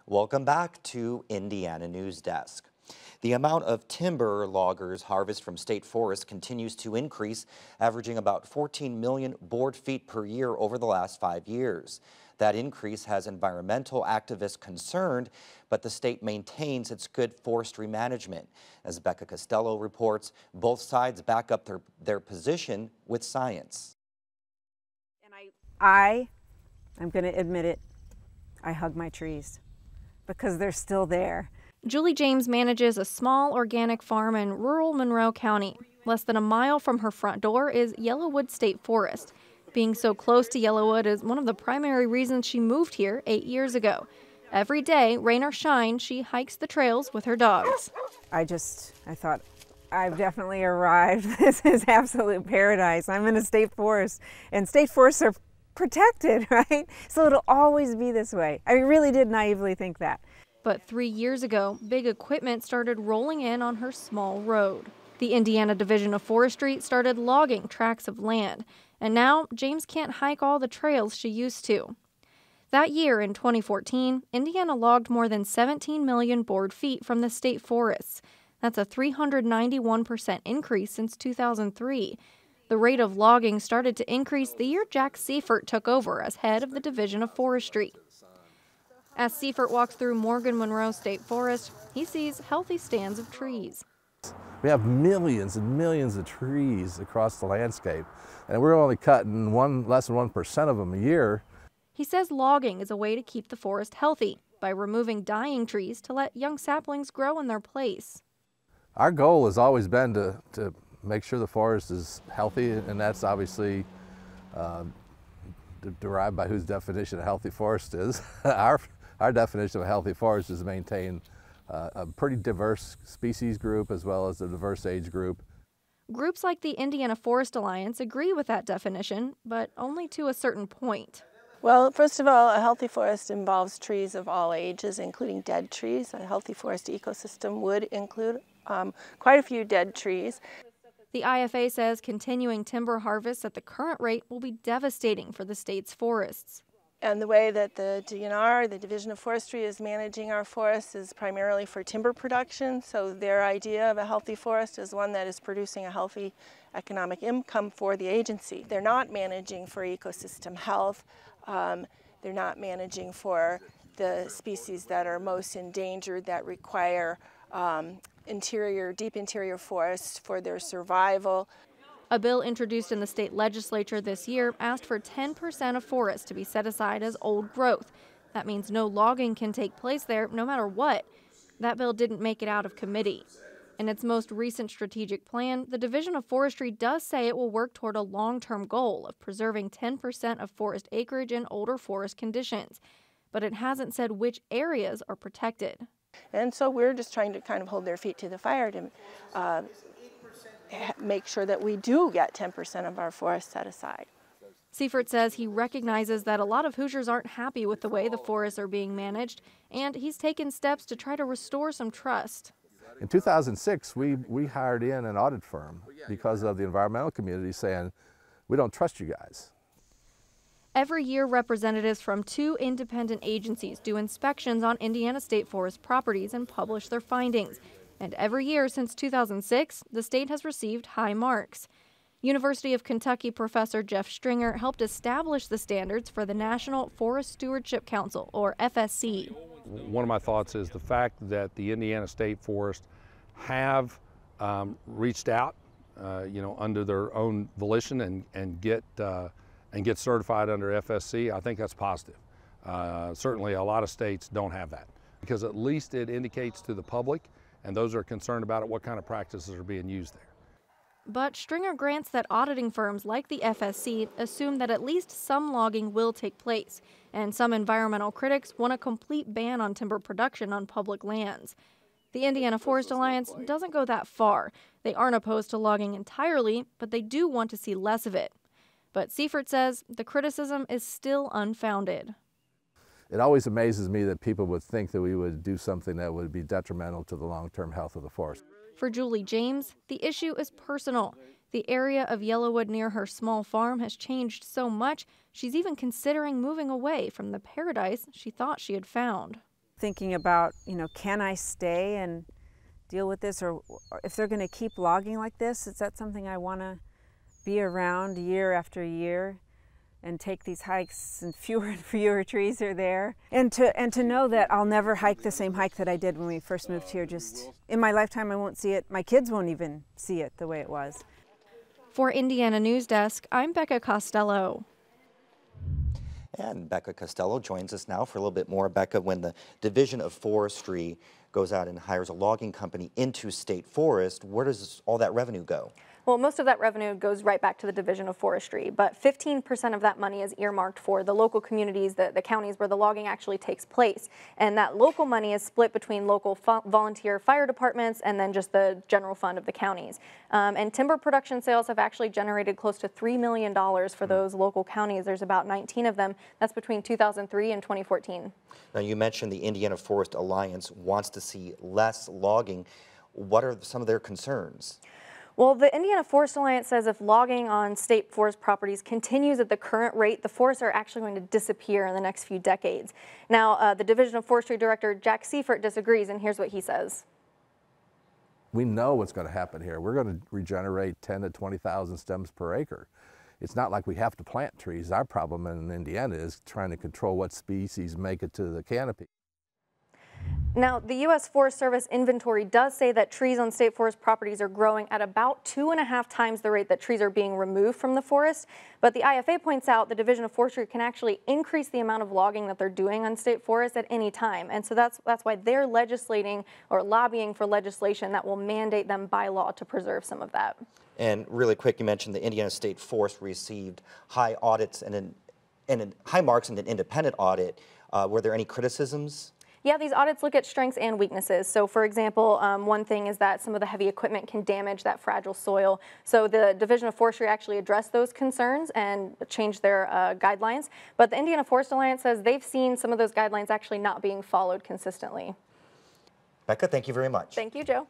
Welcome back to Indiana News Desk. The amount of timber loggers harvest from state forests continues to increase, averaging about 14 million board feet per year over the last 5 years. That increase has environmental activists concerned, but the state maintains its good forestry management. As Becca Costello reports, both sides back up their position with science. And I'm going to admit it, I hug my trees because they're still there. Julie James manages a small organic farm in rural Monroe County. Less than a mile from her front door is Yellowwood State Forest. Being so close to Yellowwood is one of the primary reasons she moved here 8 years ago. Every day, rain or shine, she hikes the trails with her dogs. I thought, I've definitely arrived. This is absolute paradise. I'm in a state forest, and state forests are protected, right? So it'll always be this way. I really did naively think that. But 3 years ago, big equipment started rolling in on her small road. The Indiana Division of Forestry started logging tracts of land, and now James can't hike all the trails she used to. That year, in 2014, Indiana logged more than 17 million board feet from the state forests. That's a 391% increase since 2003. The rate of logging started to increase the year Jack Seifert took over as head of the Division of Forestry. As Seifert walks through Morgan-Monroe State Forest, he sees healthy stands of trees. We have millions and millions of trees across the landscape, and we're only cutting less than 1% of them a year. He says logging is a way to keep the forest healthy by removing dying trees to let young saplings grow in their place. Our goal has always been to make sure the forest is healthy, and that's obviously derived by whose definition of healthy forest is. Our definition of a healthy forest is to maintain a pretty diverse species group as well as a diverse age group. Groups like the Indiana Forest Alliance agree with that definition, but only to a certain point. Well, first of all, a healthy forest involves trees of all ages, including dead trees. A healthy forest ecosystem would include quite a few dead trees. The IFA says continuing timber harvests at the current rate will be devastating for the state's forests. And the way that the DNR, the Division of Forestry, is managing our forests is primarily for timber production. So their idea of a healthy forest is one that is producing a healthy economic income for the agency. They're not managing for ecosystem health. They're not managing for the species that are most endangered, that require deep interior forests for their survival. A bill introduced in the state legislature this year asked for 10% of forests to be set aside as old growth. That means no logging can take place there no matter what. That bill didn't make it out of committee. In its most recent strategic plan, the Division of Forestry does say it will work toward a long-term goal of preserving 10% of forest acreage in older forest conditions. But it hasn't said which areas are protected. And so we're just trying to kind of hold their feet to the fire to make sure that we do get 10% of our forests set aside. Seifert says he recognizes that a lot of Hoosiers aren't happy with the way the forests are being managed, and he's taken steps to try to restore some trust. In 2006, we hired in an audit firm because of the environmental community saying, we don't trust you guys. Every year, representatives from 2 independent agencies do inspections on Indiana State Forest properties and publish their findings. And every year since 2006, the state has received high marks. University of Kentucky professor Jeff Stringer helped establish the standards for the National Forest Stewardship Council, or FSC. One of my thoughts is the fact that the Indiana State Forest have reached out, under their own volition and get certified under FSC. I think that's positive. Certainly a lot of states don't have that, because at least it indicates to the public, and those are concerned about it, what kind of practices are being used there. But Stringer grants that auditing firms like the FSC assume that at least some logging will take place, and some environmental critics want a complete ban on timber production on public lands. The Indiana Forest Alliance doesn't go that far. They aren't opposed to logging entirely, but they do want to see less of it. But Seifert says the criticism is still unfounded. It always amazes me that people would think that we would do something that would be detrimental to the long-term health of the forest. For Julie James, the issue is personal. The area of Yellowwood near her small farm has changed so much, she's even considering moving away from the paradise she thought she had found. thinking about, you know, can I stay and deal with this, or if they're going to keep logging like this, is that something I want to be around year after year and take these hikes and fewer trees are there, and to know that I'll never hike the same hike that I did when we first moved here. Just in my lifetime I won't see it. My kids won't even see it the way it was. For Indiana News Desk, I'm Becca Costello. And Becca Costello joins us now for a little bit more. Becca, when the Division of Forestry goes out and hires a logging company into state forest, where does all that revenue go? Well, most of that revenue goes right back to the Division of Forestry, but 15% of that money is earmarked for the local communities, the counties where the logging actually takes place. And that local money is split between local volunteer fire departments and then just the general fund of the counties. And timber production sales have actually generated close to $3 million for those local counties. There's about 19 of them. That's between 2003 and 2014. Now, you mentioned the Indiana Forest Alliance wants to see less logging. What are some of their concerns? Well, the Indiana Forest Alliance says if logging on state forest properties continues at the current rate, the forests are actually going to disappear in the next few decades. Now, the Division of Forestry Director Jack Seifert disagrees, and here's what he says. We know what's going to happen here. We're going to regenerate 10 to 20,000 stems per acre. It's not like we have to plant trees. Our problem in Indiana is trying to control what species make it to the canopy. Now, the U.S. Forest Service inventory does say that trees on state forest properties are growing at about 2.5 times the rate that trees are being removed from the forest. But the IFA points out the Division of Forestry can actually increase the amount of logging that they're doing on state forests at any time. And so that's why they're legislating or lobbying for legislation that will mandate them by law to preserve some of that. And really quick, you mentioned the Indiana State Forest received high audits and high marks in an independent audit. Were there any criticisms? Yeah, these audits look at strengths and weaknesses. So, for example, one thing is that some of the heavy equipment can damage that fragile soil. So the Division of Forestry actually addressed those concerns and changed their guidelines. But the Indiana Forest Alliance says they've seen some of those guidelines actually not being followed consistently. Becca, thank you very much. Thank you, Joe.